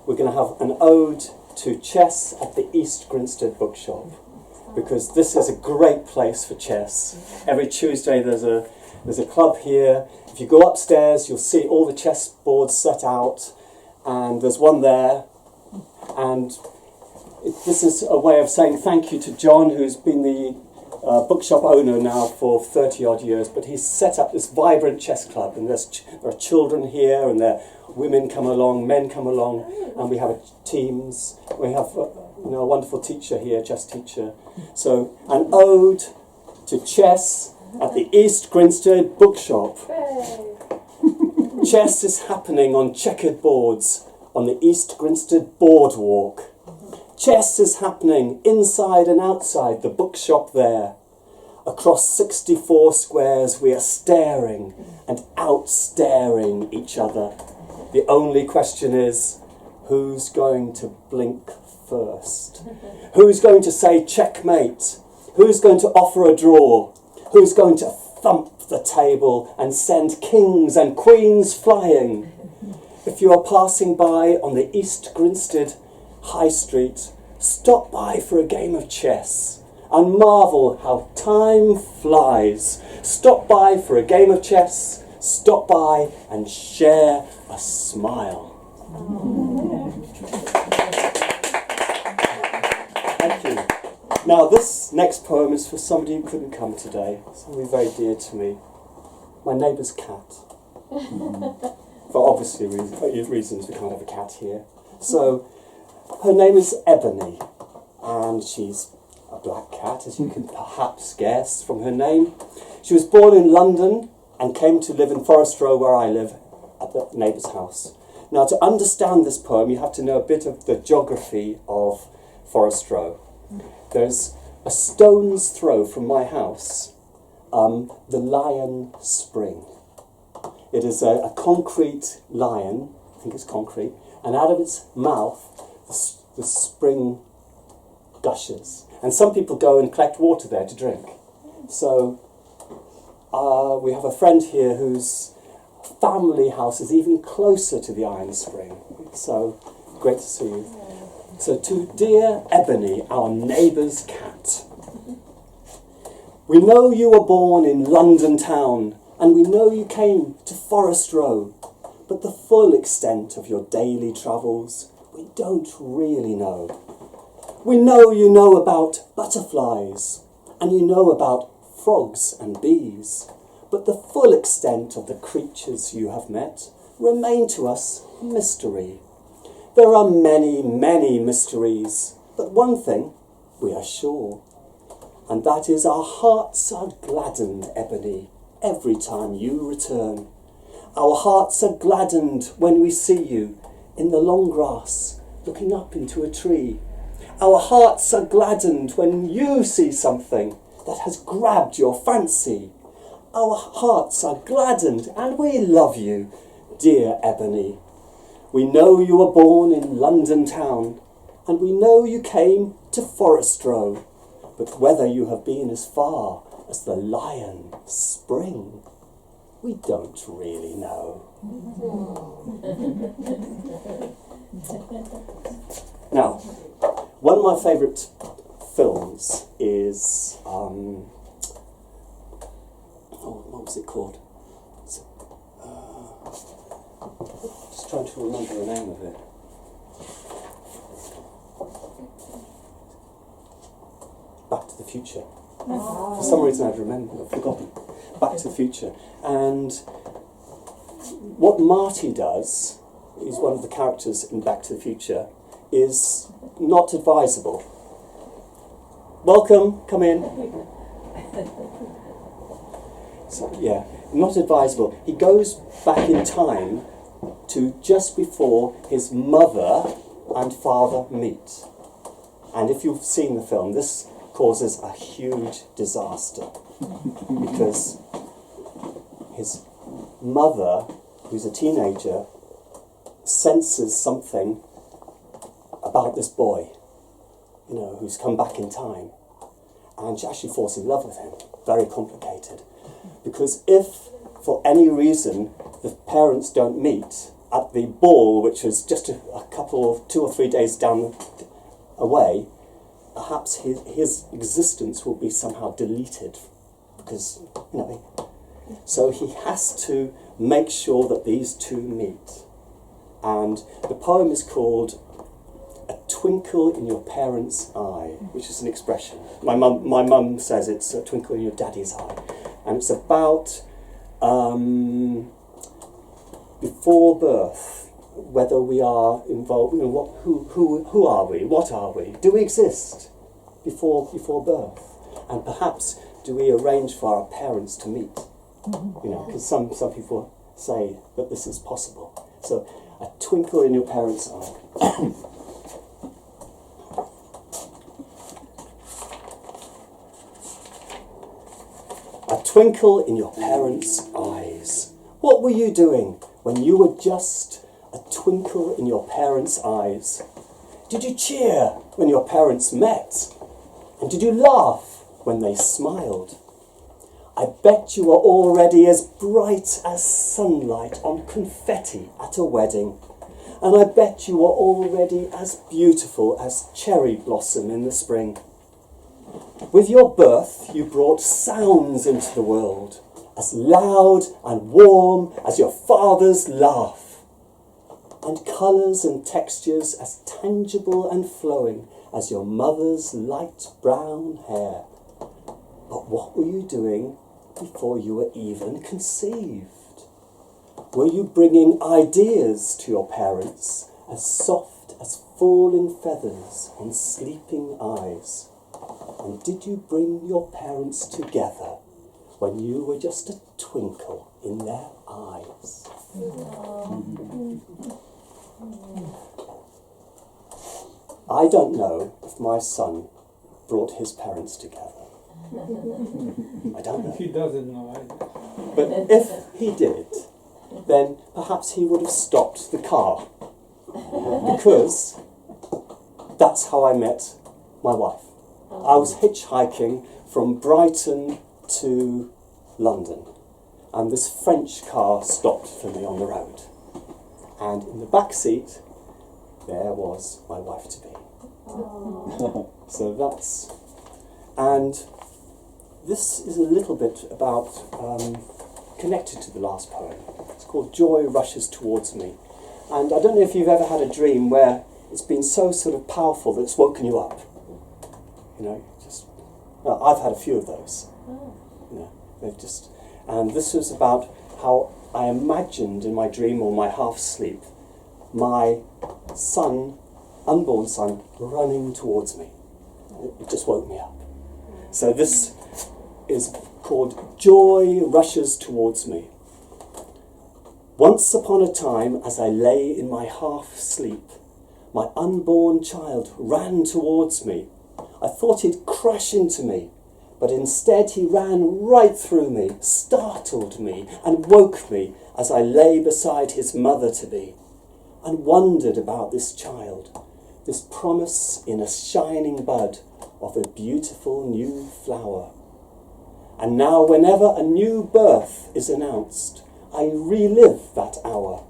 we're going to have an ode to chess at the East Grinstead Bookshop, because this is a great place for chess. Every Tuesday there's a club here. If you go upstairs, you'll see all the chess boards set out, and there's one there. And this is a way of saying thank you to John, who's been the bookshop owner now for 30 odd years, but he's set up this vibrant chess club, and there are children here, and there women come along, men come along, and we have teams. We have a wonderful teacher here, chess teacher. So an ode to chess at the East Grinstead Bookshop. Chess is happening on checkered boards on the East Grinstead Boardwalk. Chess is happening inside and outside the bookshop there. Across 64 squares we are staring and outstaring each other. The only question is, who's going to blink first? Who's going to say checkmate? Who's going to offer a draw? Who's going to thump the table and send kings and queens flying? If you are passing by on the East Grinstead High Street, stop by for a game of chess and marvel how time flies. Stop by for a game of chess, stop by and share a smile. Thank you. Now this next poem is for somebody who couldn't come today, somebody very dear to me, my neighbour's cat. For obviously reasons we can't have a cat here. So her name is Ebony, and she's a black cat, as you can perhaps guess from her name. She was born in London and came to live in Forest Row, where I live, at the neighbour's house. Now, to understand this poem, you have to know a bit of the geography of Forest Row. There's a stone's throw from my house, the Lion Spring. It is a concrete lion, I think it's concrete, and out of its mouth the spring gushes. And some people go and collect water there to drink. So we have a friend here whose family house is even closer to the Iron Spring. So great to see you. So to dear Ebony, our neighbour's cat. We know you were born in London town, and we know you came to Forest Row, but the full extent of your daily travels we don't really know. We know you know about butterflies, and you know about frogs and bees, but the full extent of the creatures you have met remain to us mystery. There are many, many mysteries, but one thing we are sure, and that is our hearts are gladdened, Ebony, every time you return. Our hearts are gladdened when we see you in the long grass, looking up into a tree. Our hearts are gladdened when you see something that has grabbed your fancy. Our hearts are gladdened and we love you, dear Ebony. We know you were born in London town, and we know you came to Forest Row, but whether you have been as far as the Lion Spring, we don't really know. Now, one of my favourite films is, what was it called? Just trying to remember the name of it. Back to the Future. Oh. For some reason I've forgotten. Back to the Future. And what Marty does, he's one of the characters in Back to the Future, is not advisable. Welcome, come in. So, yeah, not advisable. He goes back in time to just before his mother and father meet. And if you've seen the film, this causes a huge disaster because his mother, who's a teenager, senses something about this boy, who's come back in time, and she actually falls in love with him. Very complicated, because if for any reason the parents don't meet, at the ball, which was just a couple, 2 or 3 days down away, perhaps his existence will be somehow deleted, because, you know, so he has to make sure that these two meet. And the poem is called "A Twinkle in Your Parents' Eye," which is an expression. My mum says it's a twinkle in your daddy's eye, and it's about before birth, whether we are involved. You know, who are we? What are we? Do we exist before birth? And perhaps do we arrange for our parents to meet? You know, because some people say that this is possible. So, a twinkle in your parents' eye. A twinkle in your parents' eyes. What were you doing when you were just a twinkle in your parents' eyes? Did you cheer when your parents met? And did you laugh when they smiled? I bet you were already as bright as sunlight on confetti at a wedding. And I bet you were already as beautiful as cherry blossom in the spring. With your birth, you brought sounds into the world, as loud and warm as your father's laugh, and colours and textures as tangible and flowing as your mother's light brown hair. But what were you doing before you were even conceived? Were you bringing ideas to your parents as soft as falling feathers on sleeping eyes? And did you bring your parents together when you were just a twinkle in their eyes? I don't know if my son brought his parents together. I don't know. He doesn't know either. But if he did, then perhaps he would have stopped the car. Because that's how I met my wife. I was hitchhiking from Brighton to London, and this French car stopped for me on the road. And in the back seat, there was my wife to be. So that's... And this is a little bit about, connected to the last poem. It's called "Joy Rushes Towards Me." And I don't know if you've ever had a dream where it's been so sort of powerful that it's woken you up. You know, just... Well, I've had a few of those. You know, they've just... And this was about how I imagined in my dream or my half-sleep my son, unborn son, running towards me. It just woke me up. So this is called "Joy Rushes Towards Me." Once upon a time, as I lay in my half-sleep, my unborn child ran towards me. I thought he'd crash into me, but instead he ran right through me, startled me, and woke me as I lay beside his mother-to-be, and wondered about this child, this promise in a shining bud of a beautiful new flower. And now whenever a new birth is announced, I relive that hour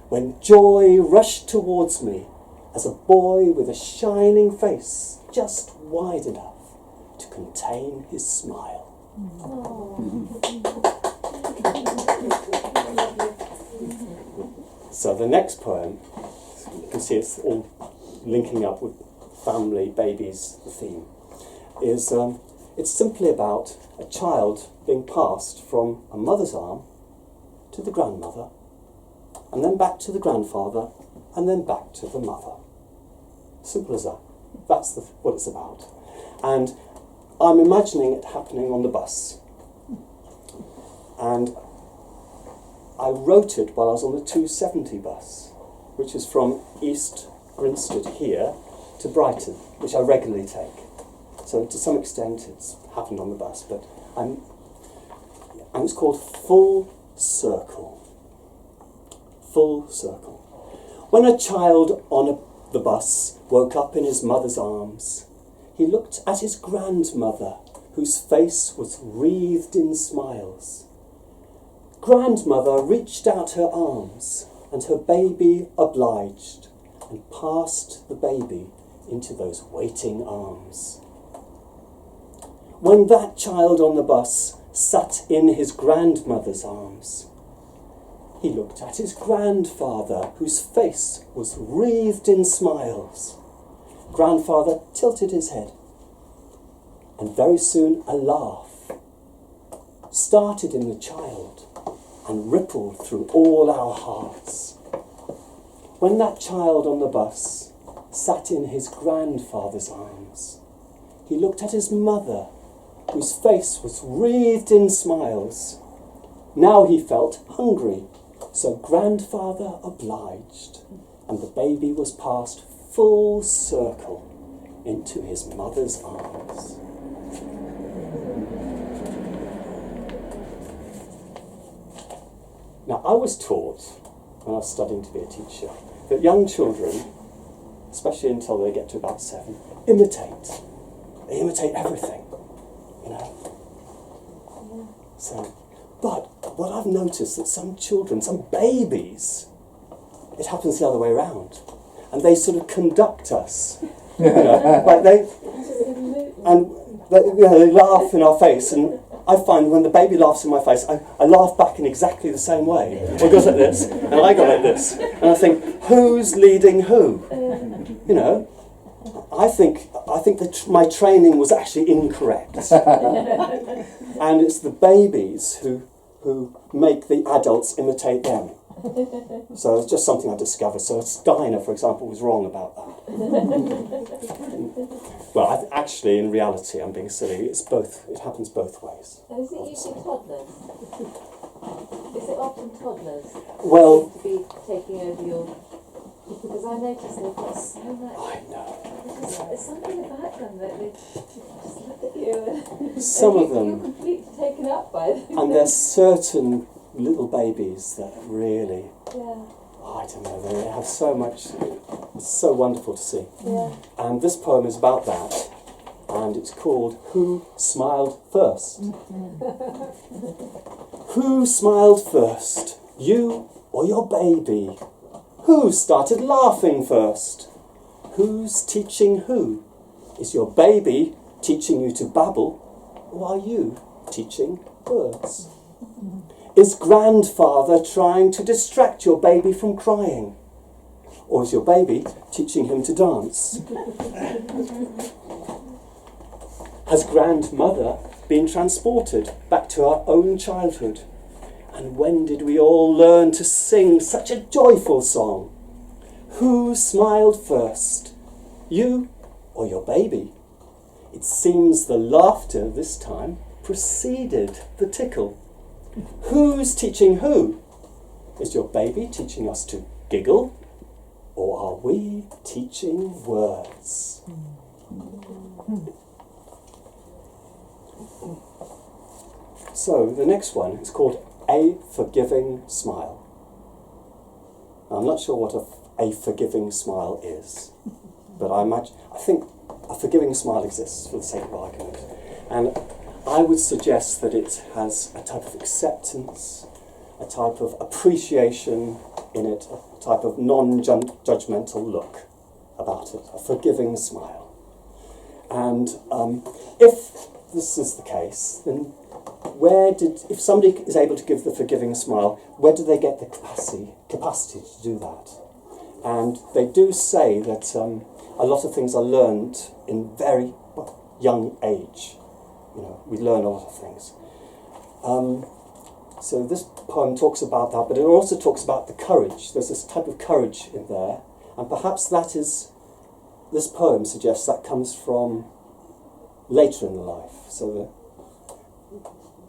when joy rushed towards me as a boy with a shining face just wide enough to contain his smile. So the next poem, you can see it's all linking up with family, babies, the theme, is it's simply about a child being passed from a mother's arm to the grandmother, and then back to the grandfather, and then back to the mother. Simple as that. That's what it's about. And I'm imagining it happening on the bus. And I wrote it while I was on the 270 bus, which is from East Grinstead here to Brighton, which I regularly take. So to some extent it's happened on the bus, but and it's called Full Circle. Full Circle. When a child on the bus woke up in his mother's arms, he looked at his grandmother, whose face was wreathed in smiles. Grandmother reached out her arms, and her baby obliged, and passed the baby into those waiting arms. When that child on the bus sat in his grandmother's arms, he looked at his grandfather, whose face was wreathed in smiles. Grandfather tilted his head, and very soon a laugh started in the child and rippled through all our hearts. When that child on the bus sat in his grandfather's arms, he looked at his mother, whose face was wreathed in smiles. Now he felt hungry, so grandfather obliged, and the baby was passed full circle into his mother's arms. Now, I was taught, when I was studying to be a teacher, that young children, especially until they get to about 7, imitate. They imitate everything, you know. So, but what I've noticed that some children, some babies, it happens the other way around, and they sort of conduct us. You know, like they laugh in our face, and I find when the baby laughs in my face, I laugh back in exactly the same way. It goes like this, and I go like this, and I think, who's leading who? You know, I think that my training was actually incorrect, and it's the babies who make the adults imitate them. So it's just something I discovered. So Steiner, for example, was wrong about that. Well, actually, in reality, I'm being silly. It's both. It happens both ways. And is it usually toddlers? Is it often toddlers? Well, to be taking over your... Because I notice they've got so much... I know. There's something about them that they just look at you and... Some of them... You're completely taken up by them. And there's certain little babies that really... Yeah. I don't know, they have so much... It's so wonderful to see. Yeah. And this poem is about that, and it's called Who Smiled First? Who smiled first? You or your baby? Who started laughing first? Who's teaching who? Is your baby teaching you to babble, or are you teaching words? Is grandfather trying to distract your baby from crying? Or is your baby teaching him to dance? Has grandmother been transported back to our own childhood? And when did we all learn to sing such a joyful song? Who smiled first? You or your baby? It seems the laughter this time preceded the tickle. Who's teaching who? Is your baby teaching us to giggle? Or are we teaching words? So the next one is called A Forgiving Smile. Now, I'm not sure what a forgiving smile is, but I think a forgiving smile exists for the sake of argument. And I would suggest that it has a type of acceptance, a type of appreciation in it, a type of non-judgmental look about it, a forgiving smile. And if this is the case, then if somebody is able to give the forgiving smile, where do they get the capacity to do that? And they do say that a lot of things are learned in very young age. You know, we learn a lot of things. So this poem talks about that, but it also talks about the courage. There's this type of courage in there, and perhaps this poem suggests that comes from later in the life. So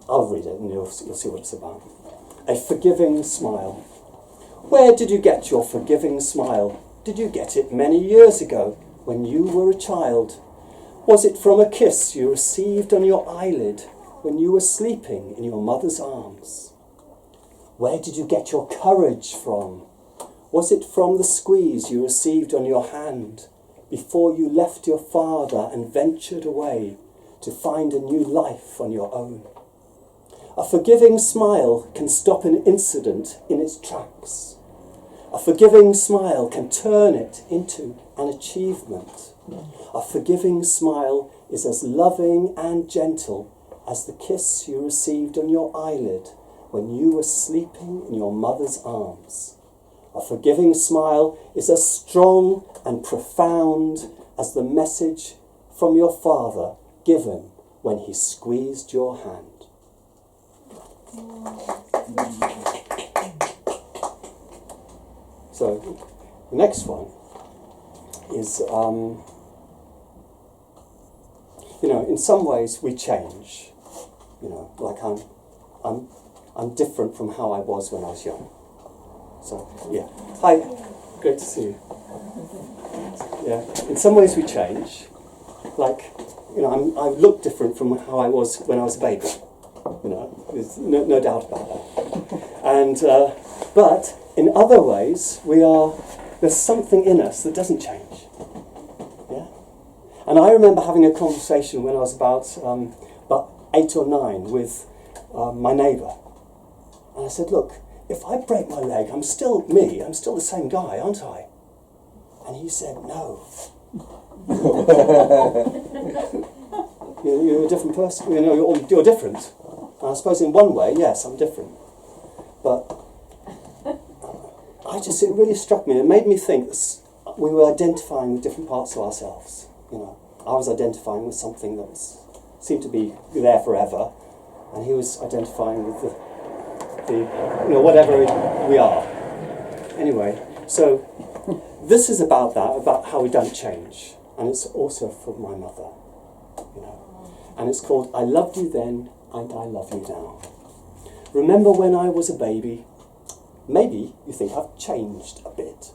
I'll read it and you'll see what it's about. A forgiving smile. Where did you get your forgiving smile? Did you get it many years ago when you were a child? Was it from a kiss you received on your eyelid when you were sleeping in your mother's arms? Where did you get your courage from? Was it from the squeeze you received on your hand before you left your father and ventured away to find a new life on your own? A forgiving smile can stop an incident in its tracks. A forgiving smile can turn it into an achievement. A forgiving smile is as loving and gentle as the kiss you received on your eyelid when you were sleeping in your mother's arms. A forgiving smile is as strong and profound as the message from your father given when he squeezed your hand. So, the next one is, in some ways we change. Like I'm different from how I was when I was young. So, yeah. Hi, great to see you. Yeah, in some ways we change. Like, I look different from how I was when I was a baby. There's no doubt about that. And, but in other ways, there's something in us that doesn't change. Yeah? And I remember having a conversation when I was about 8 or 9 with my neighbour. And I said, look, if I break my leg, I'm still me, I'm still the same guy, aren't I? And he said, no. You're a different person, you're different. And I suppose in one way, yes, I'm different. But it really struck me. It made me think that we were identifying with different parts of ourselves. I was identifying with something that seemed to be there forever, and he was identifying with the whatever we are. Anyway, so this is about that, about how we don't change, and it's also from my mother. And it's called "I Loved You Then and I Love You Now." Remember when I was a baby? Maybe you think I've changed a bit.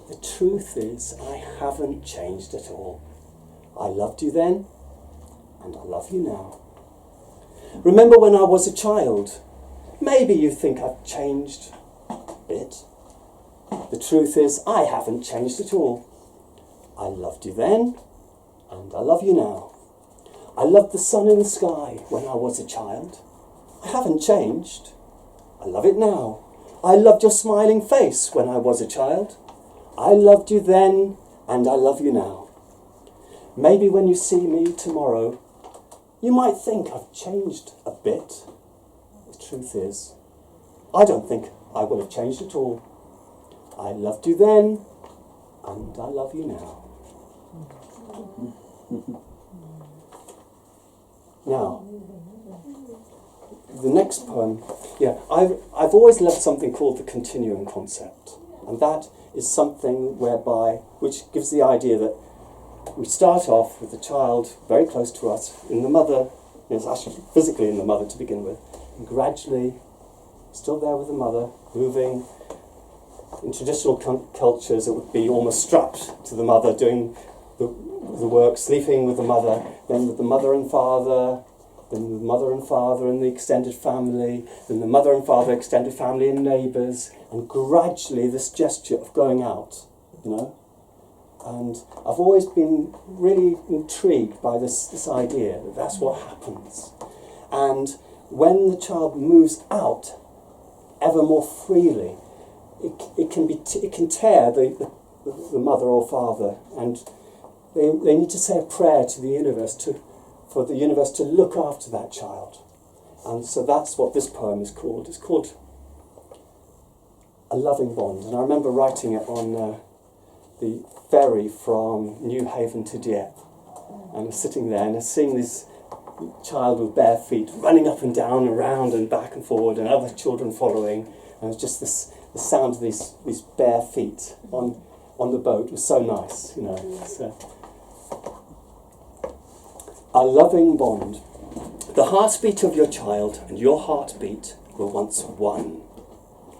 The truth is, I haven't changed at all. I loved you then, and I love you now. Remember when I was a child? Maybe you think I've changed a bit. The truth is, I haven't changed at all. I loved you then, and I love you now. I loved the sun in the sky when I was a child. I haven't changed. I love it now. I loved your smiling face when I was a child. I loved you then, and I love you now. Maybe when you see me tomorrow, you might think I've changed a bit. The truth is, I don't think I will have changed at all. I loved you then, and I love you now. Now, the next poem, I've always loved something called the continuum concept, and that is something which gives the idea that we start off with the child very close to us, in the mother, it's actually physically in the mother to begin with, and gradually, still there with the mother, moving. In traditional cultures, it would be almost strapped to the mother, doing the work, sleeping with the mother, then with the mother and father, then the mother and father and the extended family, then the mother and father, extended family and neighbours, and gradually this gesture of going out, And I've always been really intrigued by this idea that that's what happens. And when the child moves out ever more freely, it can tear the mother or father, and they need to say a prayer to the universe for the universe to look after that child. And so that's what this poem is called. It's called A Loving Bond. And I remember writing it on the ferry from New Haven to Dieppe. And I was sitting there and I was seeing this child with bare feet running up and down, around and back and forward, and other children following. And it was just the sound of these bare feet on the boat was so nice, So, A Loving Bond. The heartbeat of your child and your heartbeat were once one,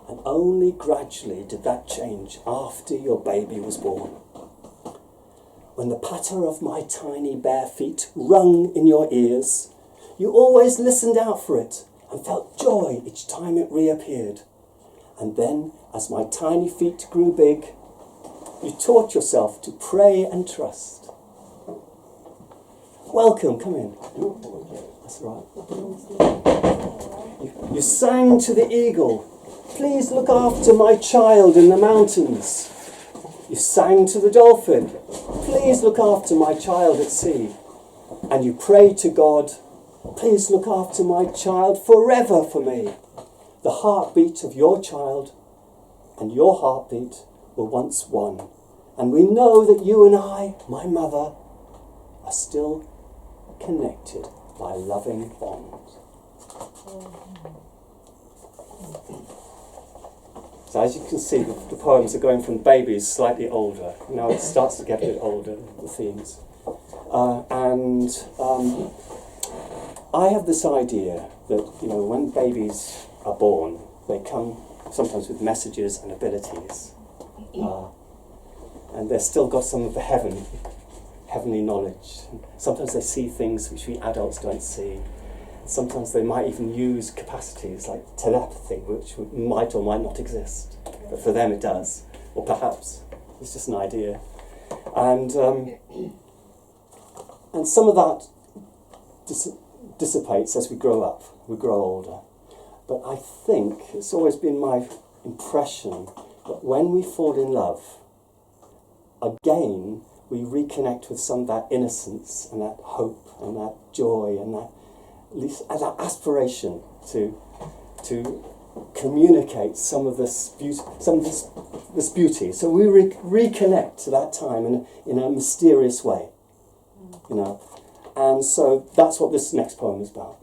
and only gradually did that change after your baby was born. When the patter of my tiny bare feet rung in your ears, you always listened out for it and felt joy each time it reappeared. And then, as my tiny feet grew big, you taught yourself to pray and trust. Welcome, come in. That's right. You sang to the eagle please look after my child in the mountains. You sang to the dolphin, please look after my child at sea. And you prayed to God, please look after my child forever for me. The heartbeat of your child and your heartbeat were once one. And we know that you and I, my mother, are still connected by loving bonds. So as you can see, the poems are going from babies slightly older. Now it starts to get a bit older, the themes. I have this idea that, when babies are born, they come sometimes with messages and abilities. And they've still got some of the heavenly knowledge. Sometimes they see things which we adults don't see. Sometimes they might even use capacities like telepathy, which might or might not exist. But for them it does. Or perhaps it's just an idea. And some of that dissipates as we grow up, we grow older. But I think it's always been my impression that when we fall in love, again, we reconnect with some of that innocence and that hope and that joy and that aspiration to communicate some of this beauty. So we reconnect to that time in a mysterious way, And so that's what this next poem is about.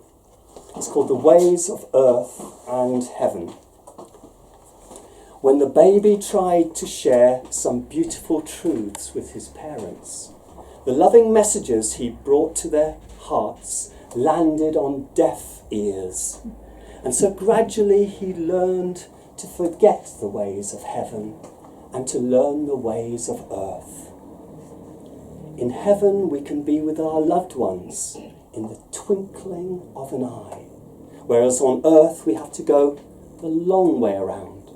It's called The Ways of Earth and Heaven. When the baby tried to share some beautiful truths with his parents, the loving messages he brought to their hearts landed on deaf ears. And so gradually he learned to forget the ways of heaven and to learn the ways of earth. In heaven we can be with our loved ones in the twinkling of an eye, whereas on earth we have to go the long way around.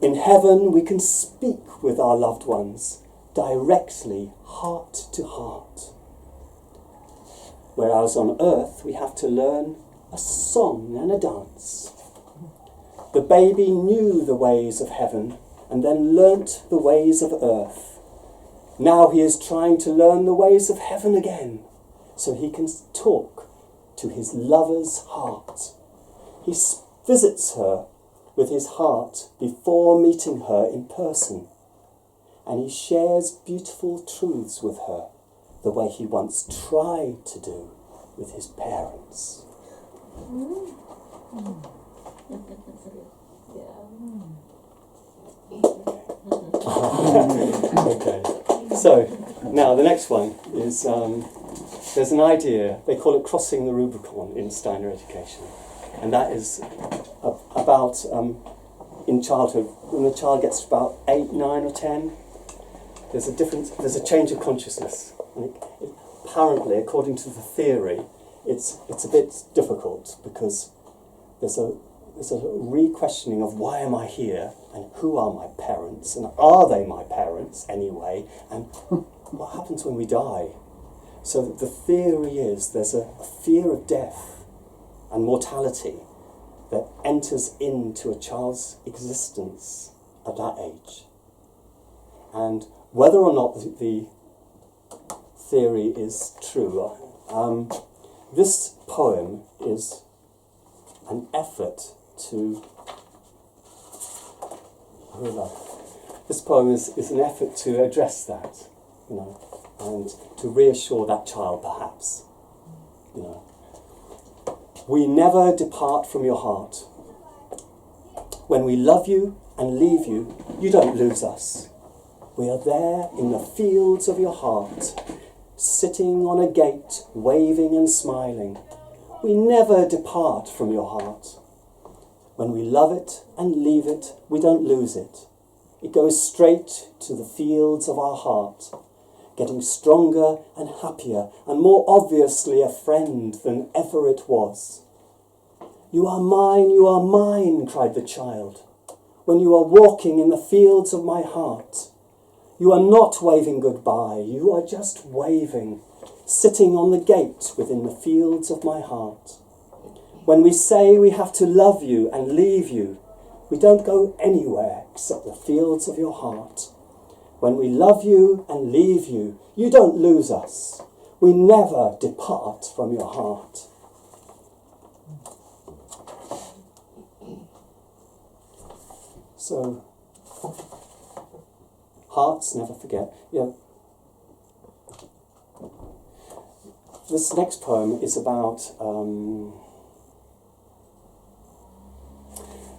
In heaven we can speak with our loved ones directly, heart to heart. Whereas on earth we have to learn a song and a dance. The baby knew the ways of heaven and then learnt the ways of earth. Now he is trying to learn the ways of heaven again, so he can talk to his lover's heart. He visits her with his heart before meeting her in person, and he shares beautiful truths with her, the way he once tried to do with his parents. Okay. So, now the next one is, there's an idea, they call it crossing the Rubicon in Steiner education. And that is about, in childhood, when the child gets to about 8, 9 or 10, there's a change of consciousness. And apparently, according to the theory, it's a bit difficult because there's a re-questioning of why am I here and who are my parents and are they my parents anyway and what happens when we die. So the theory is there's a fear of death and mortality that enters into a child's existence at that age. And whether or not the theory is true, this poem is an effort to... This poem is an effort to address that, and to reassure that child, perhaps. We never depart from your heart. When we love you and leave you, you don't lose us. We are there in the fields of your heart, sitting on a gate, waving and smiling. We never depart from your heart. When we love it and leave it, we don't lose it. It goes straight to the fields of our heart, getting stronger and happier and more obviously a friend than ever it was. You are mine, cried the child, when you are walking in the fields of my heart. You are not waving goodbye, you are just waving, sitting on the gate within the fields of my heart. When we say we have to love you and leave you, we don't go anywhere except the fields of your heart. When we love you and leave you, you don't lose us. We never depart from your heart. So, hearts never forget. This next poem is about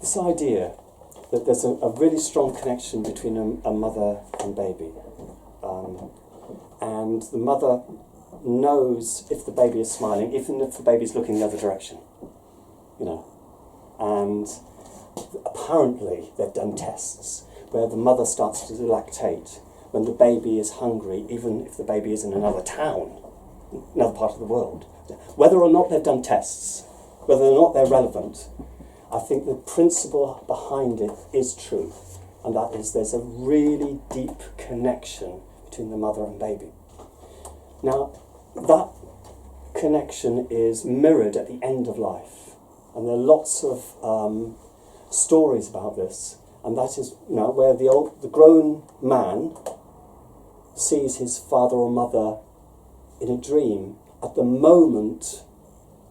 this idea that there's a really strong connection between a mother and baby. And the mother knows if the baby is smiling, even if the baby's looking the other direction. And apparently they've done tests where the mother starts to lactate when the baby is hungry, even if the baby is in another town, another part of the world. Whether or not they've done tests, whether or not they're relevant, I think the principle behind it is true, and that is there's a really deep connection between the mother and baby. Now, that connection is mirrored at the end of life, and there are lots of stories about this, and that is where the grown man sees his father or mother in a dream at the moment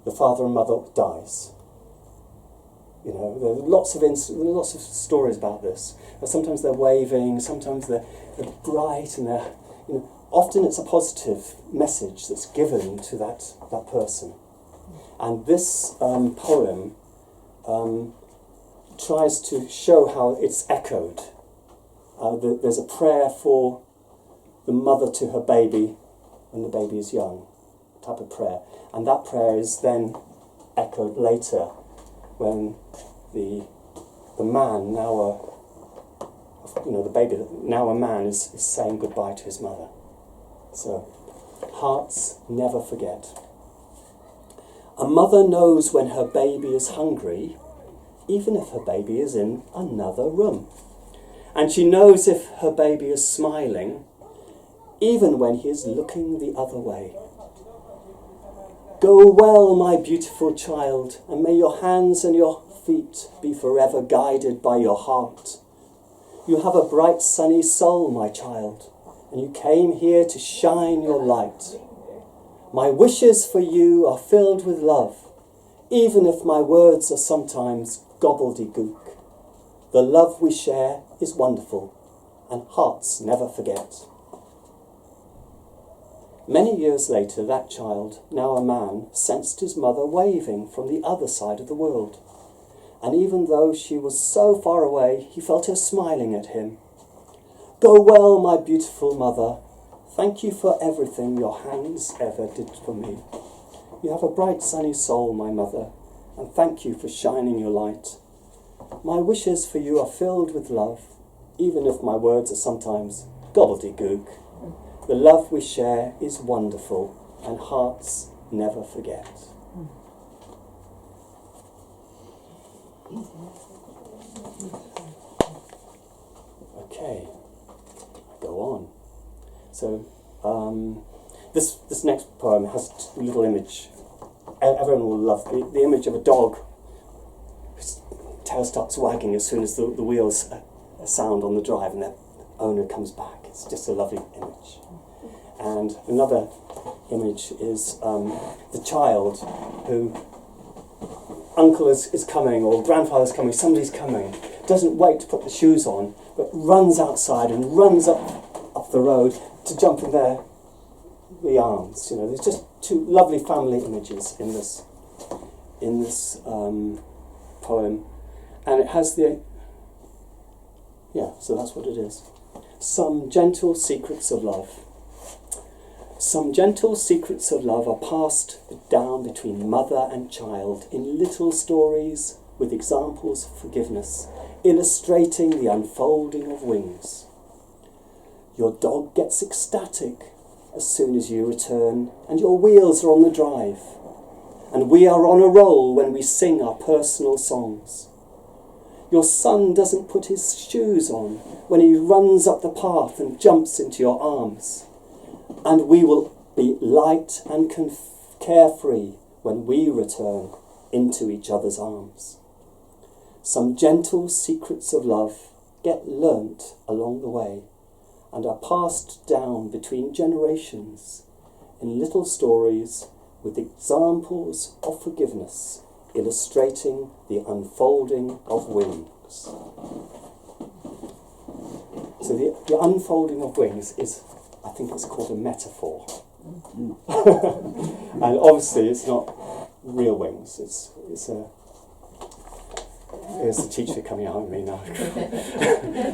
the father and mother dies. There are lots of stories about this. Sometimes they're waving, sometimes they're bright, and often it's a positive message that's given to that person. And this poem tries to show how it's echoed. There's a prayer for the mother to her baby when the baby is young, type of prayer. And that prayer is then echoed later when the man, now the baby, now a man, is saying goodbye to his mother. So, hearts never forget. A mother knows when her baby is hungry, even if her baby is in another room. And she knows if her baby is smiling, even when he is looking the other way. Go well, my beautiful child, and may your hands and your feet be forever guided by your heart. You have a bright sunny soul, my child, and you came here to shine your light. My wishes for you are filled with love, even if my words are sometimes gobbledygook. The love we share is wonderful, and hearts never forget. Many years later, that child, now a man, sensed his mother waving from the other side of the world. And even though she was so far away, he felt her smiling at him. Go well, my beautiful mother. Thank you for everything your hands ever did for me. You have a bright sunny soul, my mother, and thank you for shining your light. My wishes for you are filled with love, even if my words are sometimes gobbledygook. The love we share is wonderful, and hearts never forget. Okay, go on. So, this next poem has a little image. Everyone will love the image of a dog whose tail starts wagging as soon as the wheels sound on the drive and their owner comes back. It's just a lovely image. And another image is the child who uncle is coming or grandfather's coming, somebody's coming, doesn't wait to put the shoes on, but runs outside and runs up the road to jump in the arms. There's just two lovely family images in this poem, and it has so that's what it is. Some gentle secrets of love. Some gentle secrets of love are passed down between mother and child in little stories with examples of forgiveness, illustrating the unfolding of wings. Your dog gets ecstatic as soon as you return, and your wheels are on the drive. And we are on a roll when we sing our personal songs. Your son doesn't put his shoes on when he runs up the path and jumps into your arms. And we will be light and carefree when we return into each other's arms. Some gentle secrets of love get learnt along the way and are passed down between generations in little stories with examples of forgiveness illustrating the unfolding of wings. So the unfolding of wings is, I think it's called a metaphor. And obviously it's not real wings, here's the teacher coming out at me now.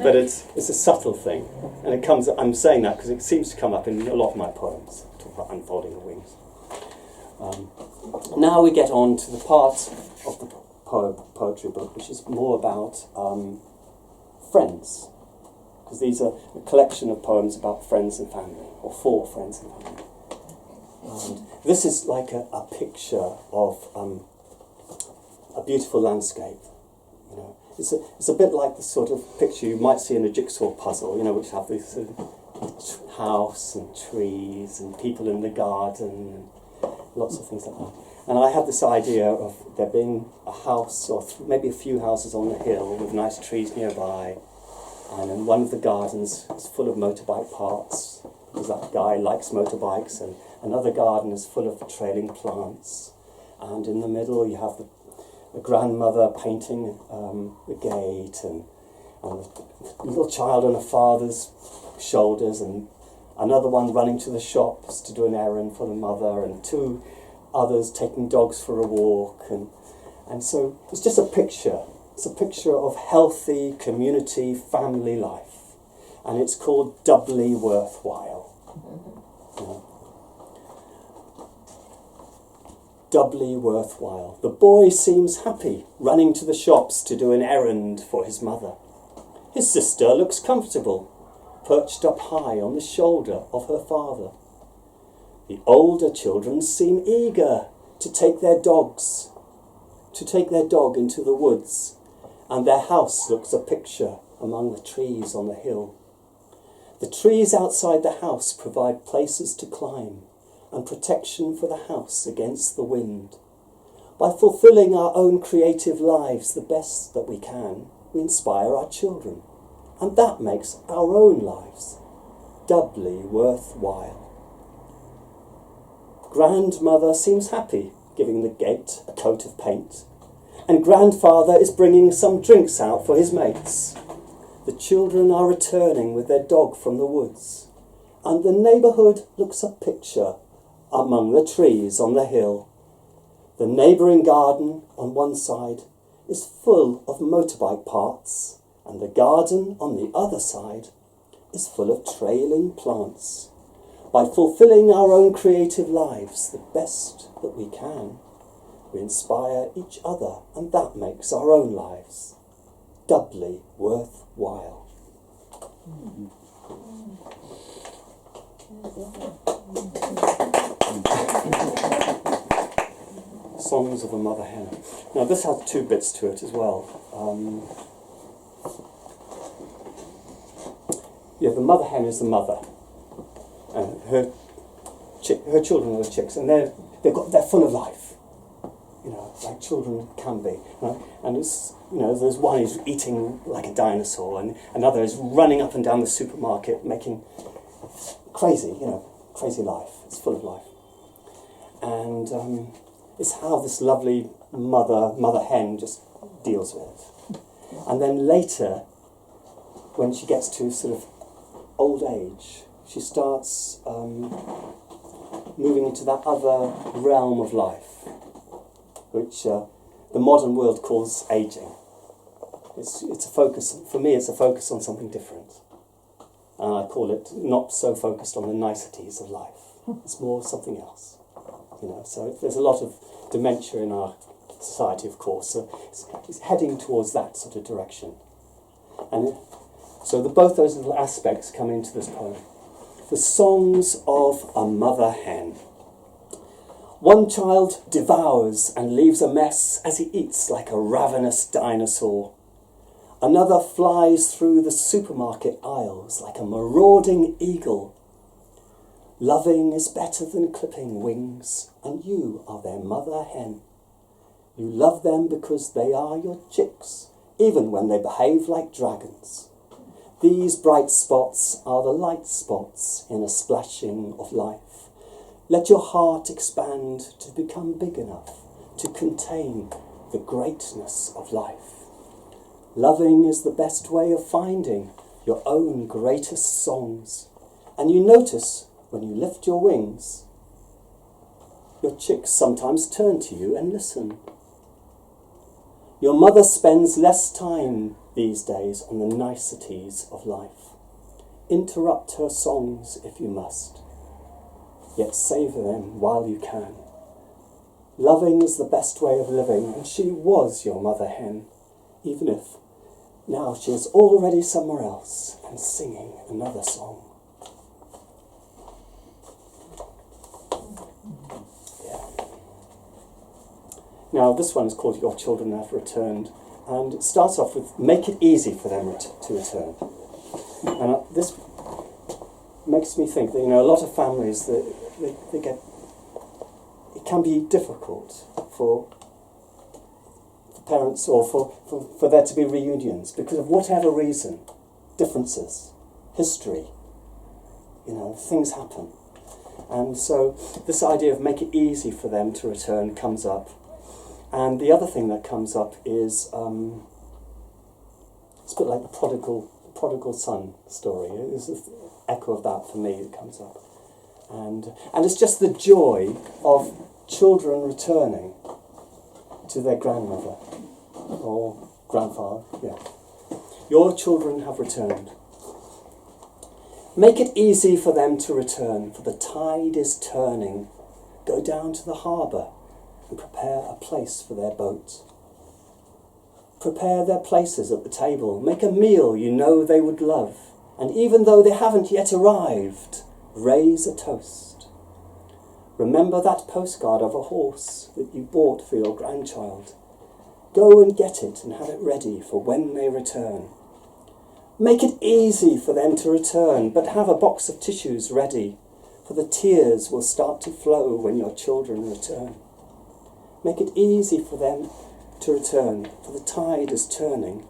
But it's a subtle thing. And it comes, I'm saying that because it seems to come up in a lot of my poems, talk about unfolding of wings. Now we get on to the part of the poetry book which is more about friends. Because these are a collection of poems about friends and family, or for friends and family. And this is like a picture of a beautiful landscape. You know, it's a bit like the sort of picture you might see in a jigsaw puzzle, you know, which have this sort of house and trees and people in the garden and lots of things like that. And I had this idea of there being a house or maybe a few houses on the hill with nice trees nearby, and in one of the gardens is full of motorbike parts because that guy likes motorbikes, and another garden is full of trailing plants, and in the middle you have a grandmother painting the gate, and a little child on a father's shoulders, and another one running to the shops to do an errand for the mother, and two others taking dogs for a walk, and so it's just a picture. It's a picture of healthy community family life, and it's called Doubly Worthwhile. Yeah. Doubly worthwhile. The boy seems happy, running to the shops to do an errand for his mother. His sister looks comfortable, perched up high on the shoulder of her father. The older children seem eager to take their dog into the woods, and their house looks a picture among the trees on the hill. The trees outside the house provide places to climb and protection for the house against the wind. By fulfilling our own creative lives the best that we can, we inspire our children, and that makes our own lives doubly worthwhile. Grandmother seems happy, giving the gate a coat of paint, and grandfather is bringing some drinks out for his mates. The children are returning with their dog from the woods, and the neighbourhood looks a picture among the trees on the hill. The neighbouring garden on one side is full of motorbike parts, and the garden on the other side is full of trailing plants. By fulfilling our own creative lives the best that we can, we inspire each other, and that makes our own lives doubly worthwhile. Songs of a Mother Hen. Now this has two bits to it as well. The mother hen is the mother, and her children are the chicks, and they're full of life, you know, like children can be. Right? And it's, you know, there's one who's eating like a dinosaur, and another is running up and down the supermarket making crazy life. It's full of life, and it's how this lovely mother hen just deals with it. And then later, when she gets to sort of old age, she starts moving into that other realm of life, which the modern world calls aging. It's a focus, for me it's a focus on something different. And I call it not so focused on the niceties of life. It's more something else. You know, so there's a lot of dementia in our society, of course, so it's heading towards that sort of direction. And so both those little aspects come into this poem. The songs of a mother hen. One child devours and leaves a mess as he eats like a ravenous dinosaur. Another flies through the supermarket aisles like a marauding eagle. Loving is better than clipping wings, and you are their mother hen. You love them because they are your chicks, even when they behave like dragons. These bright spots are the light spots in a splashing of life. Let your heart expand to become big enough to contain the greatness of life. Loving is the best way of finding your own greatest songs. And you notice when you lift your wings, your chicks sometimes turn to you and listen. Your mother spends less time these days on the niceties of life. Interrupt her songs if you must, yet savour them while you can. Loving is the best way of living, and she was your mother hen, even if now she is already somewhere else and singing another song. Yeah. Now this one is called Your Children Have Returned, and it starts off with make it easy for them to return. And this makes me think that, you know, a lot of families, they get, it can be difficult for parents or for there to be reunions because of whatever reason, differences, history, you know, things happen. And so this idea of make it easy for them to return comes up. And the other thing that comes up is, it's a bit like the prodigal son story. There's an echo of that for me that comes up. And it's just the joy of children returning to their grandmother or grandfather. Yeah. Your children have returned. Make it easy for them to return, for the tide is turning. Go down to the harbour and prepare a place for their boat. Prepare their places at the table. Make a meal you know they would love. And even though they haven't yet arrived, raise a toast. Remember that postcard of a horse that you bought for your grandchild. Go and get it and have it ready for when they return. Make it easy for them to return, but have a box of tissues ready, for the tears will start to flow when your children return. Make it easy for them to return, for the tide is turning.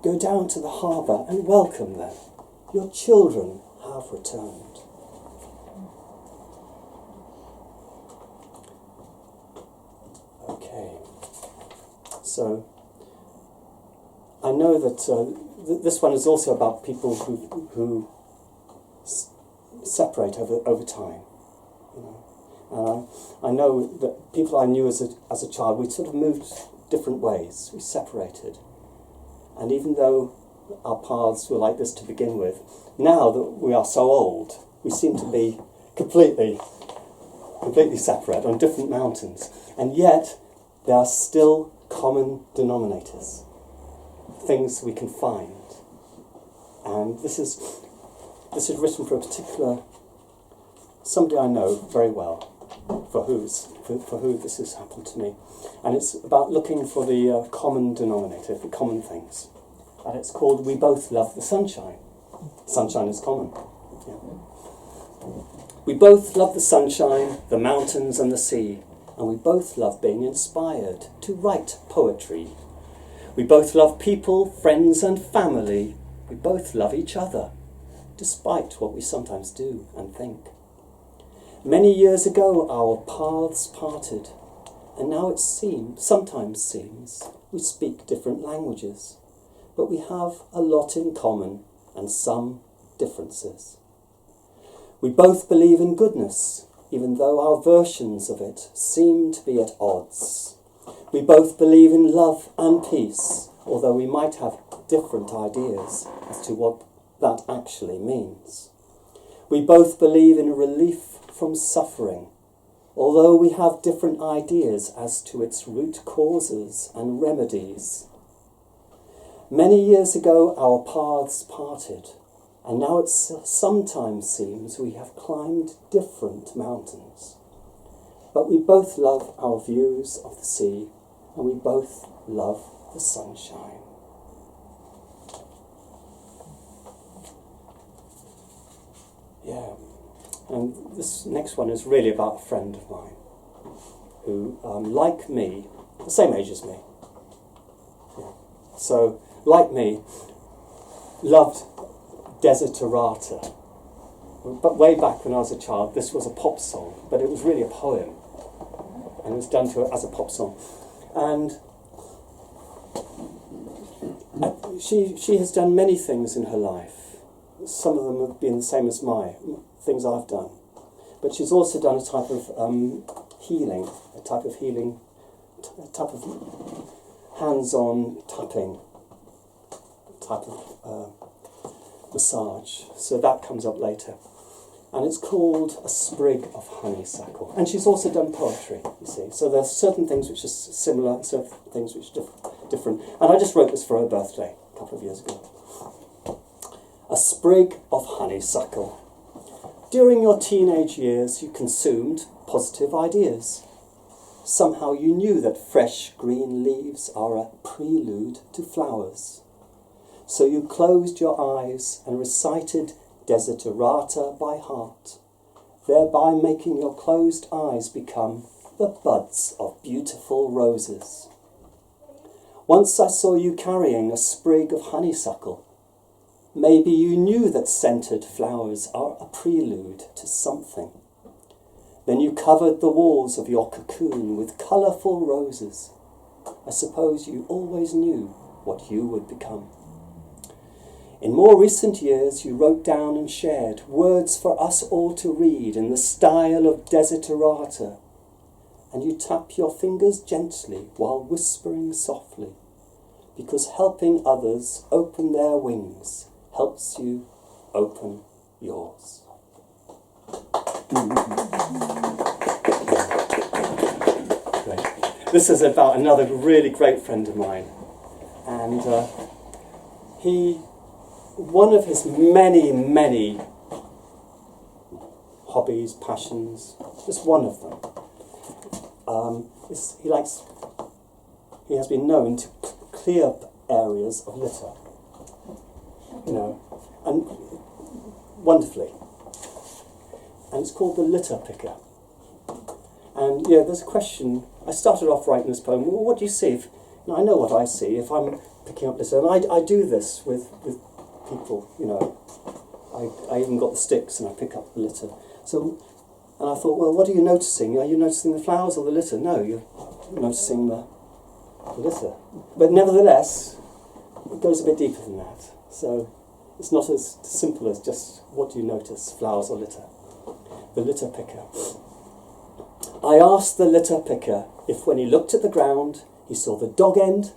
Go down to the harbour and welcome them. Your children have returned. Okay, so I know that this one is also about people who separate over time. You know, I know that people I knew as a child, we sort of moved different ways. We separated, and even though our paths were like this to begin with, now that we are so old, we seem to be completely separate on different mountains, and yet there are still common denominators, things we can find. And this is written for a particular somebody I know very well, for who this has happened to me, and it's about looking for the common denominator, the common things. And it's called We Both Love the Sunshine. Sunshine is common. Yeah. We both love the sunshine, the mountains and the sea, and we both love being inspired to write poetry. We both love people, friends and family. We both love each other, despite what we sometimes do and think. Many years ago our paths parted, and now it sometimes seems, we speak different languages. But we have a lot in common and some differences. We both believe in goodness, even though our versions of it seem to be at odds. We both believe in love and peace, although we might have different ideas as to what that actually means. We both believe in relief from suffering, although we have different ideas as to its root causes and remedies. Many years ago our paths parted, and now it sometimes seems we have climbed different mountains. But we both love our views of the sea, and we both love the sunshine. Yeah, and this next one is really about a friend of mine who, like me, the same age as me. Yeah. So, like me, loved Desiderata. But way back when I was a child, this was a pop song, but it was really a poem. And it was done to her as a pop song. And she has done many things in her life. Some of them have been the same as things I've done. But she's also done a type of healing, a type of hands-on tapping, a type of massage. So that comes up later. And it's called A Sprig of Honeysuckle. And she's also done poetry, you see. So there are certain things which are similar and certain things which are different. And I just wrote this for her birthday a couple of years ago. A Sprig of Honeysuckle. During your teenage years, you consumed positive ideas. Somehow you knew that fresh green leaves are a prelude to flowers. So you closed your eyes and recited Desiderata by heart, thereby making your closed eyes become the buds of beautiful roses. Once I saw you carrying a sprig of honeysuckle. Maybe you knew that scented flowers are a prelude to something. Then you covered the walls of your cocoon with colourful roses. I suppose you always knew what you would become. In more recent years, you wrote down and shared words for us all to read in the style of Desiderata, and you tap your fingers gently while whispering softly, because helping others open their wings helps you open yours. This is about another really great friend of mine, and one of his many hobbies, passions, just one of them, he has been known to clear up areas of litter, and wonderfully. And it's called the litter picker. And there's a question. I started off writing this poem. Well, what do you see? I know what I see if I'm picking up litter, and I do this with people. I even got the sticks and I pick up the litter. So, and I thought, well, what are you noticing? Are you noticing the flowers or the litter? No, you're noticing the litter. But nevertheless, it goes a bit deeper than that. So it's not as simple as just what do you notice, flowers or litter. The litter picker. I asked the litter picker if when he looked at the ground he saw the dog end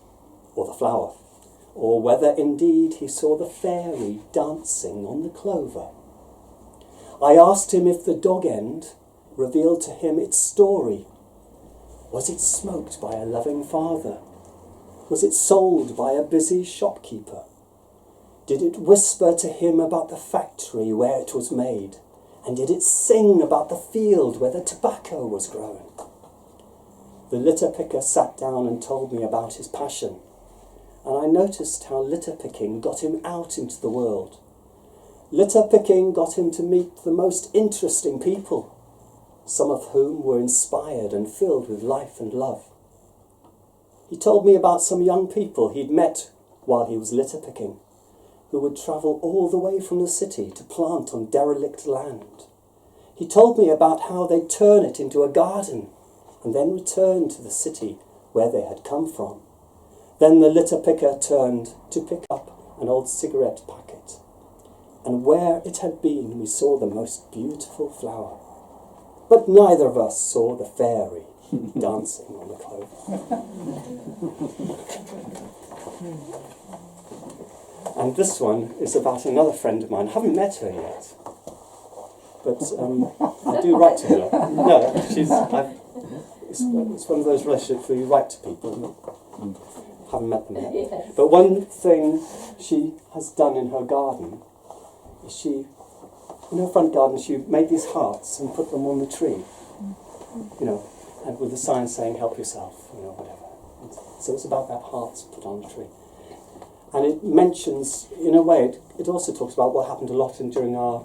or the flower, or whether indeed he saw the fairy dancing on the clover. I asked him if the dog end revealed to him its story. Was it smoked by a loving father? Was it sold by a busy shopkeeper? Did it whisper to him about the factory where it was made? And did it sing about the field where the tobacco was grown? The litter picker sat down and told me about his passion, and I noticed how litter picking got him out into the world. Litter picking got him to meet the most interesting people, some of whom were inspired and filled with life and love. He told me about some young people he'd met while he was litter picking, who would travel all the way from the city to plant on derelict land. He told me about how they'd turn it into a garden and then return to the city where they had come from. Then the litter picker turned to pick up an old cigarette packet, and where it had been we saw the most beautiful flower. But neither of us saw the fairy dancing on the clover. And this one is about another friend of mine. I haven't met her yet, but I do write to her. No, it's one of those relationships where you write to people and haven't met them yet. Yes. But one thing she has done in her garden is in her front garden, she made these hearts and put them on the tree, and with a sign saying "Help yourself," whatever. So it's about that hearts put on the tree. And it mentions, in a way, it also talks about what happened a lot during our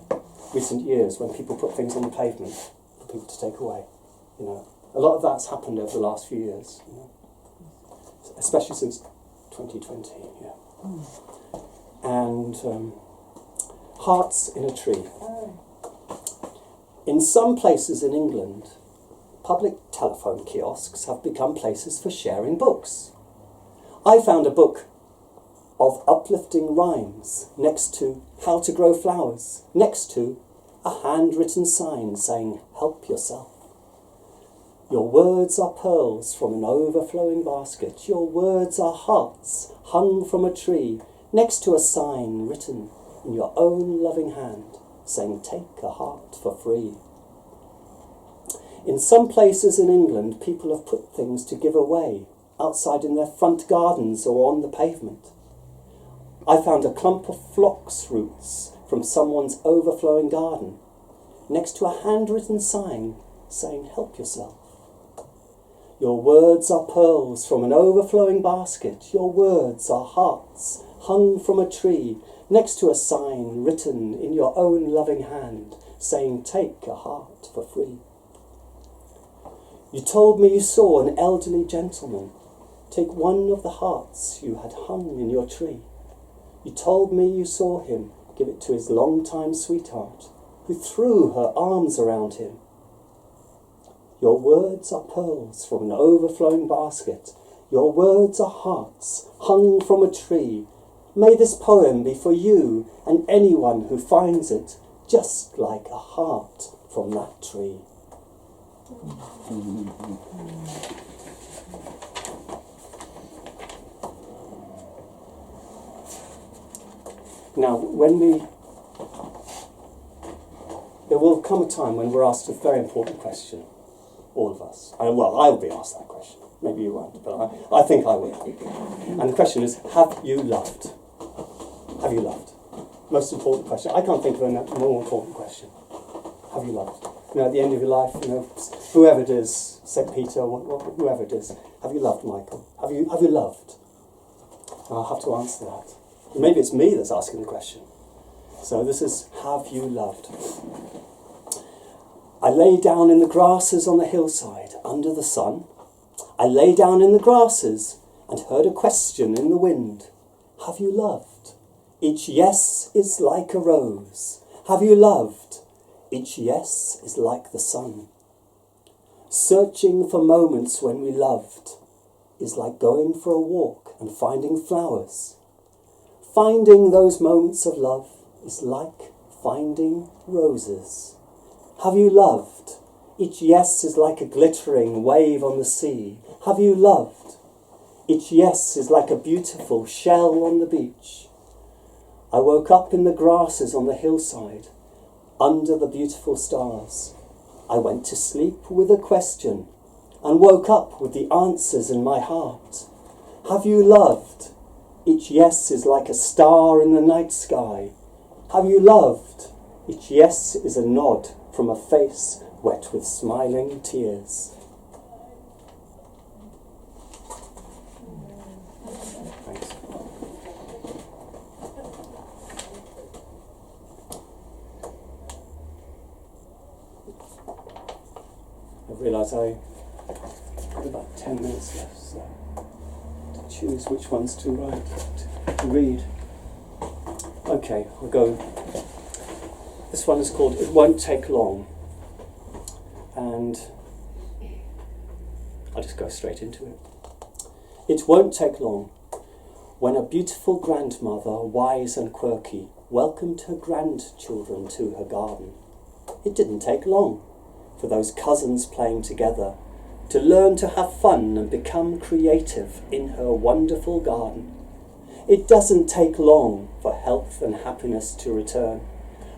recent years when people put things on the pavement for people to take away. A lot of that's happened over the last few years. especially since 2020. Yeah. And hearts in a tree. In some places in England, public telephone kiosks have become places for sharing books. I found a book of uplifting rhymes next to How to Grow Flowers, next to a handwritten sign saying, "Help yourself." Your words are pearls from an overflowing basket. Your words are hearts hung from a tree, next to a sign written in your own loving hand, saying, "Take a heart for free." In some places in England, people have put things to give away outside in their front gardens or on the pavement. I found a clump of phlox roots from someone's overflowing garden, next to a handwritten sign saying, "Help yourself." Your words are pearls from an overflowing basket. Your words are hearts hung from a tree, next to a sign written in your own loving hand, saying, "Take a heart for free." You told me you saw an elderly gentleman take one of the hearts you had hung in your tree. You told me you saw him give it to his long-time sweetheart, who threw her arms around him. Your words are pearls from an overflowing basket. Your words are hearts hung from a tree. May this poem be for you and anyone who finds it just like a heart from that tree. Now, there will come a time when we're asked a very important question, all of us. Well, I'll be asked that question. Maybe you won't, but I think I will. And the question is, have you loved? Have you loved? Most important question. I can't think of a more important question. Have you loved? At the end of your life, whoever it is, St. Peter, whoever it is, have you loved, Michael? Have you loved? I'll have to answer that. Maybe it's me that's asking the question. So this is, have you loved? I lay down in the grasses on the hillside under the sun. I lay down in the grasses and heard a question in the wind. Have you loved? Each yes is like a rose. Have you loved? Each yes is like the sun. Searching for moments when we loved is like going for a walk and finding flowers. Finding those moments of love is like finding roses. Have you loved? Each yes is like a glittering wave on the sea. Have you loved? Each yes is like a beautiful shell on the beach. I woke up in the grasses on the hillside, under the beautiful stars. I went to sleep with a question and woke up with the answers in my heart. Have you loved? Each yes is like a star in the night sky. Have you loved? Each yes is a nod from a face wet with smiling tears. Thanks. I realise I've got about 10 minutes left, so to choose which ones to read. Okay, I'll go. This one is called It Won't Take Long, and I'll just go straight into it. It won't take long when a beautiful grandmother, wise and quirky, welcomed her grandchildren to her garden. It didn't take long for those cousins playing together to learn to have fun and become creative in her wonderful garden. It doesn't take long for health and happiness to return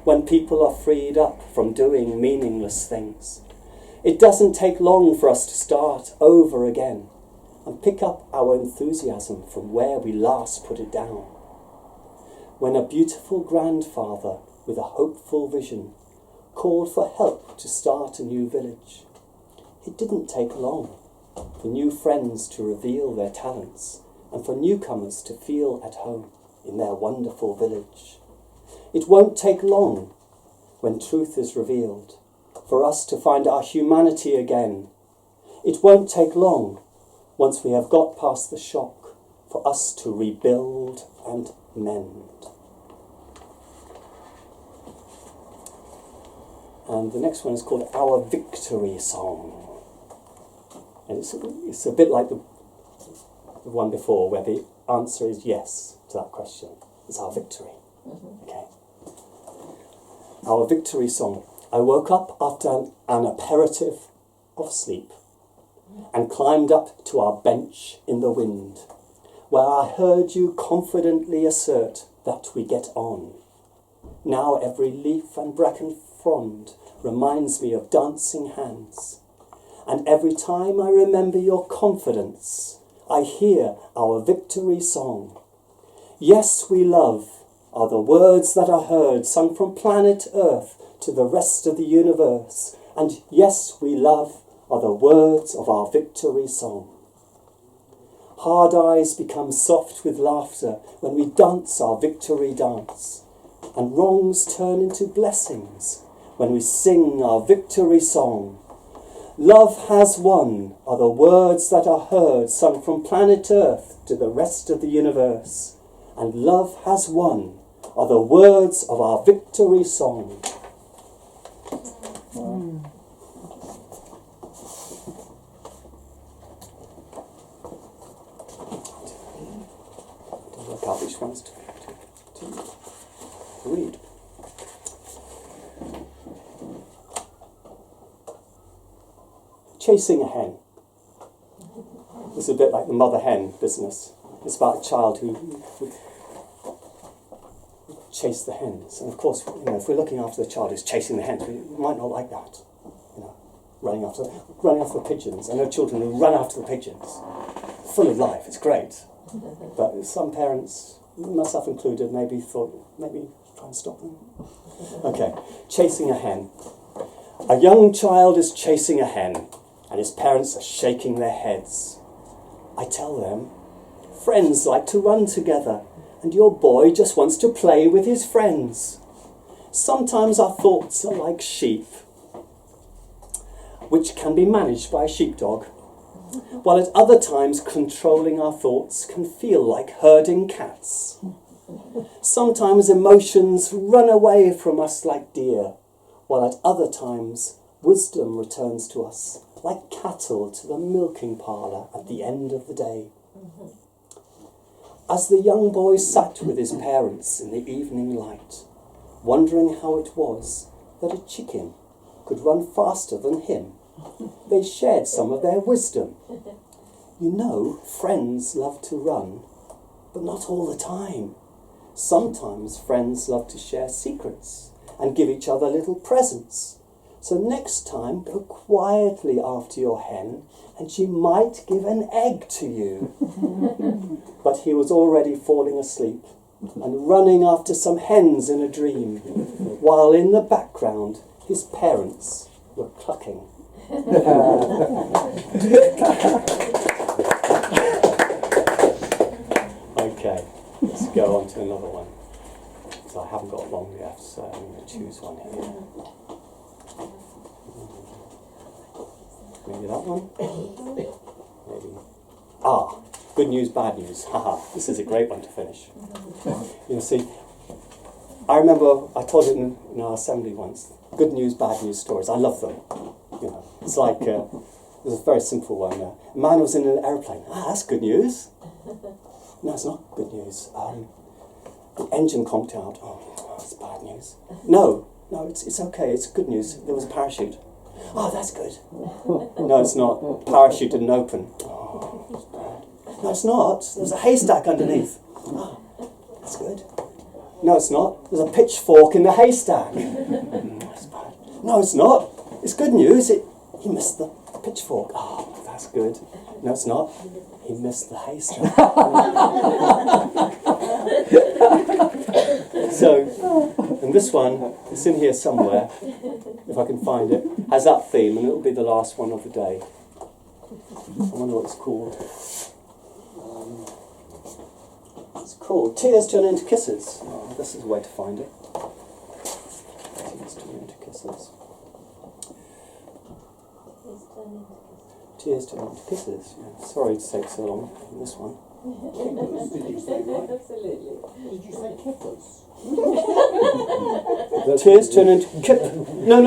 when people are freed up from doing meaningless things. It doesn't take long for us to start over again and pick up our enthusiasm from where we last put it down. When a beautiful grandfather with a hopeful vision called for help to start a new village, it didn't take long for new friends to reveal their talents and for newcomers to feel at home in their wonderful village. It won't take long when truth is revealed for us to find our humanity again. It won't take long once we have got past the shock, for us to rebuild and mend. And the next one is called Our Victory Song. And it's a bit like the one before, where the answer is yes to that question. It's our victory. Okay. Our victory song. I woke up after an aperitif of sleep and climbed up to our bench in the wind, where I heard you confidently assert that we get on. Now every leaf and bracken frond reminds me of dancing hands, and every time I remember your confidence, I hear our victory song. Yes, we love are the words that are heard, sung from planet Earth to the rest of the universe. And yes, we love are the words of our victory song. Hard eyes become soft with laughter when we dance our victory dance, and wrongs turn into blessings when we sing our victory song. Love has won are the words that are heard, sung from planet Earth to the rest of the universe. And love has won are the words of our victory song. To work out which ones to read. Chasing a hen. It's a bit like the Mother Hen business. It's about a child who chased the hens. And of course, if we're looking after the child who's chasing the hens, we might not like that. Running after the pigeons. I know children who run after the pigeons. Full of life, it's great. But some parents, myself included, maybe thought, maybe try and stop them. Okay, chasing a hen. A young child is chasing a hen, and his parents are shaking their heads. I tell them, friends like to run together, and your boy just wants to play with his friends. Sometimes our thoughts are like sheep, which can be managed by a sheepdog, while at other times controlling our thoughts can feel like herding cats. Sometimes emotions run away from us like deer, while at other times wisdom returns to us like cattle to the milking parlour at the end of the day. As the young boy sat with his parents in the evening light, wondering how it was that a chicken could run faster than him, they shared some of their wisdom. You know, friends love to run, but not all the time. Sometimes friends love to share secrets and give each other little presents. So next time, go quietly after your hen, and she might give an egg to you. But he was already falling asleep and running after some hens in a dream, while in the background his parents were clucking. Okay, let's go on to another one. So I haven't got long left, so I'm going to choose one here. Maybe that one? Maybe. Good news, bad news. Haha, this is a great one to finish. You see, I remember I told it in our assembly once. Good news, bad news stories. I love them. It's like, there's a very simple one. A man was in an aeroplane. That's good news. No, it's not good news. The engine conked out. Oh, that's bad news. No, it's okay. It's good news. There was a parachute. Oh, that's good. No, it's not. Parachute didn't open. Oh, that's bad. No, it's not. There's a haystack underneath. Oh, that's good. No, it's not. There's a pitchfork in the haystack. That's bad. No, it's not. It's good news. He missed the pitchfork. Oh, that's good. No, it's not. He missed the haystack. So, and this one, it's in here somewhere, if I can find it, has that theme, and it'll be the last one of the day. I wonder what it's called. It's called Tears Turn Into Kisses. Oh, this is a way to find it. Tears Turn Into Kisses. Tears turn into kisses. Yeah. Sorry to take so long on this one. Kippers, did you say, right? Absolutely. Did you say kippers? Tears turn into No,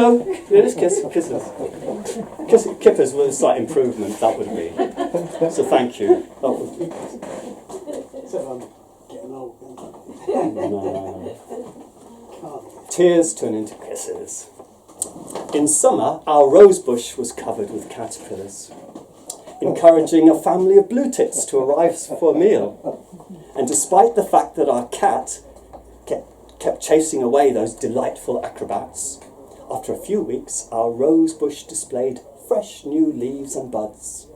it is kisses. Kippers was a slight improvement, that would be. So thank you. That would... So I'm getting old. No. Tears turn into kisses. In summer, our rose bush was covered with caterpillars, encouraging a family of blue tits to arrive for a meal. And despite the fact that our cat kept chasing away those delightful acrobats, after a few weeks, our rose bush displayed fresh new leaves and buds.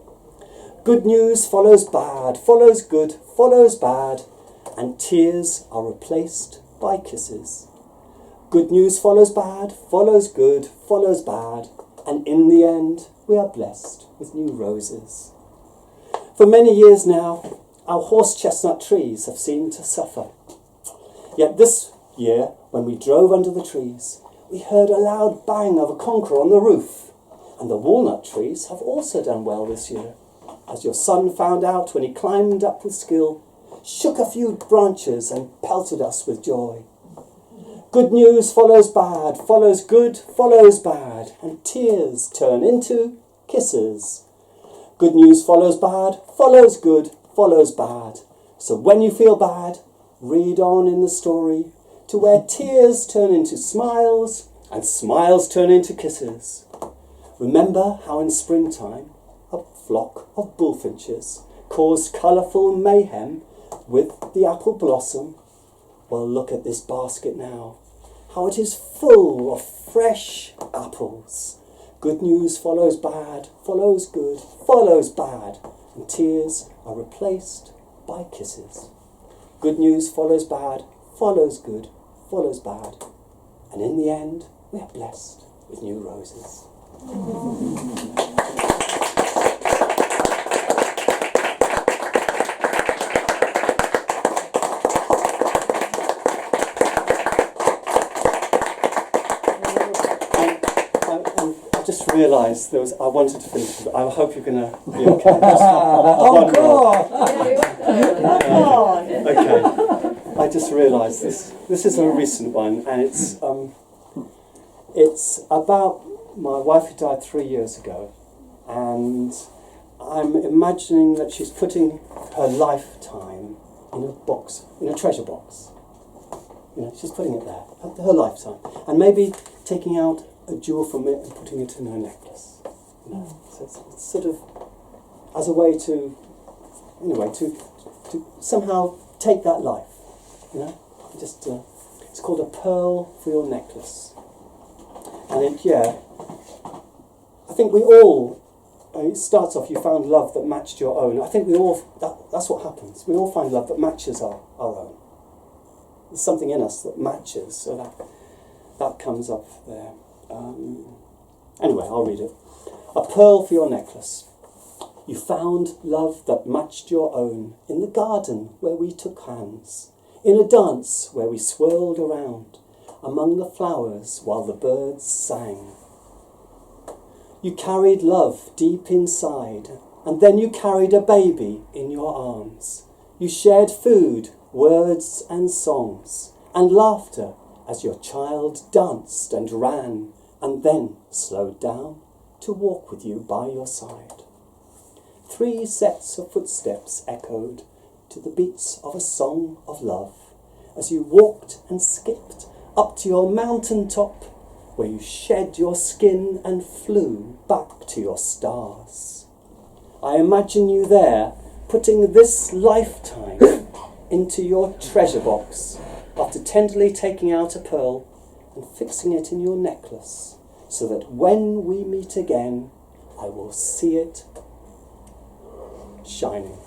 Good news follows bad, follows good, follows bad, and tears are replaced by kisses. Good news follows bad, follows good, follows bad, and in the end, we are blessed with new roses. For many years now, our horse chestnut trees have seemed to suffer. Yet this year, when we drove under the trees, we heard a loud bang of a conker on the roof, and the walnut trees have also done well this year, as your son found out when he climbed up with skill, shook a few branches and pelted us with joy. Good news follows bad, follows good, follows bad, and tears turn into kisses. Good news follows bad, follows good, follows bad. So when you feel bad, read on in the story to where tears turn into smiles and smiles turn into kisses. Remember how in springtime a flock of bullfinches caused colourful mayhem with the apple blossom? Well, look at this basket now, how it is full of fresh apples. Good news follows bad, follows good, follows bad, and tears are replaced by kisses. Good news follows bad, follows good, follows bad, and in the end, we are blessed with new roses. I just realised I wanted to finish with, I hope you're going to be okay. Oh, God! Okay. I just realised this is a recent one, and it's about my wife who died 3 years ago, and I'm imagining that she's putting her lifetime in a box, in a treasure box. You know, she's putting it there, her lifetime, and maybe taking out a jewel from it and putting it in her necklace. You know, so it's sort of as a way to, anyway, to somehow take that life. You know, just it's called a pearl for your necklace, and I think we all. It starts off, you found love that matched your own. I think we all, that's what happens. We all find love that matches our own. There's something in us that matches, so that comes up there. Anyway, I'll read it. A pearl for your necklace. You found love that matched your own in the garden where we took hands, in a dance where we swirled around among the flowers while the birds sang. You carried love deep inside, and then you carried a baby in your arms. You shared food, words and songs, and laughter as your child danced and ran, and then slowed down to walk with you by your side. 3 sets of footsteps echoed to the beats of a song of love as you walked and skipped up to your mountain top, where you shed your skin and flew back to your stars. I imagine you there, putting this lifetime into your treasure box, after tenderly taking out a pearl and fixing it in your necklace, so that when we meet again, I will see it shining.